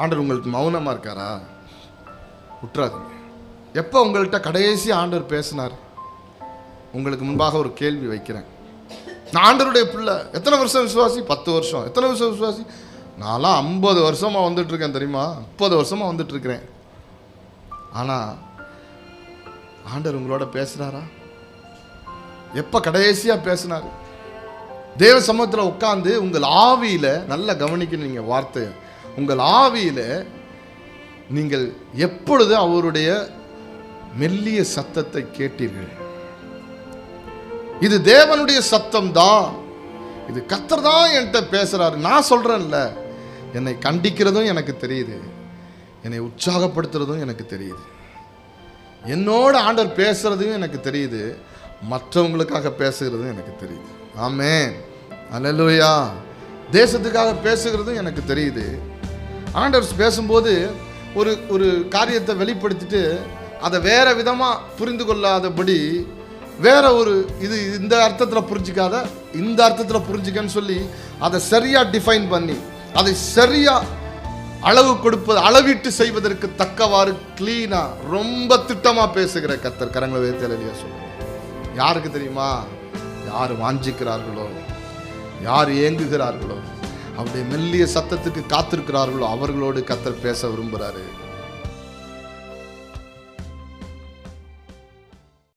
ஆண்டவர் உங்களுக்கு மௌனமாக இருக்காரா? விட்டுறாதீங்க. எப்போ உங்கள்கிட்ட கடைசி ஆண்டவர் பேசினார்? உங்களுக்கு முன்பாக ஒரு கேள்வி வைக்கிறேன். நான் ஆண்டவருடைய பிள்ளை. எத்தனை வருஷம் விசுவாசி? 10 வருஷம். எத்தனை வருஷம் விசுவாசி? நான்லாம் 50 வருஷமாக வந்துட்டுருக்கேன் தெரியுமா? 30 வருஷமாக வந்துட்டுருக்கிறேன். ஆனால் ஆண்டவர் உங்களோட பேசுகிறாரா? எப்போ கடைசியாக பேசினார்? தேவ சமூகத்தில் உட்கார்ந்து உங்கள் ஆவியில் நல்லா கவனிக்கணும். நீங்கள் வார்த்தை உங்கள் ஆவியில் நீங்கள் எப்பொழுது அவருடைய மெல்லிய சத்தத்தை கேட்டீர்கள்? இது தேவனுடைய சத்தம் தான். இது கர்த்தர் தான் என்கிட்ட பேசுறாரு. நான் சொல்றேன்ல, என்னை கண்டிக்கிறதும் எனக்கு தெரியுது, என்னை உற்சாகப்படுத்துறதும் எனக்கு தெரியுது, என்னோட ஆண்டவர் பேசுறதும் எனக்கு தெரியுது, மற்றவங்களுக்காக பேசுகிறதும் எனக்கு தெரியுது. ஆமென், அல்லேலூயா. தேசத்துக்காக பேசுகிறதும் எனக்கு தெரியுது. ஆண்டவர் பேசும்போது ஒரு காரியத்தை வெளிப்படுத்திட்டு அதை வேற விதமாக புரிந்து கொள்ளாதபடி வேற ஒரு இது இந்த அர்த்தத்தில் புரிஞ்சிக்காத இந்த அர்த்தத்தில் புரிஞ்சிக்கன்னு சொல்லி அதை சரியாக டிஃபைன் பண்ணி அதை சரியாக அளவு கொடுப்பது, அளவிட்டு செய்வதற்கு தக்கவாறு கிளீனாக ரொம்ப திட்டமாக பேசுகிற கர்த்தர். கரங்களை வைத்து அல்லேலூயா சொல்லுங்க. யாருக்கு தெரியுமா? யார் வாஞ்சிக்கிறார்களோ, யார் ஏங்குகிறார்களோ, அவருடைய மெல்லிய சத்தத்துக்கு காத்திருக்கிறார்களோ அவர்களோடு கர்த்தர் பேச விரும்புகிறாரு.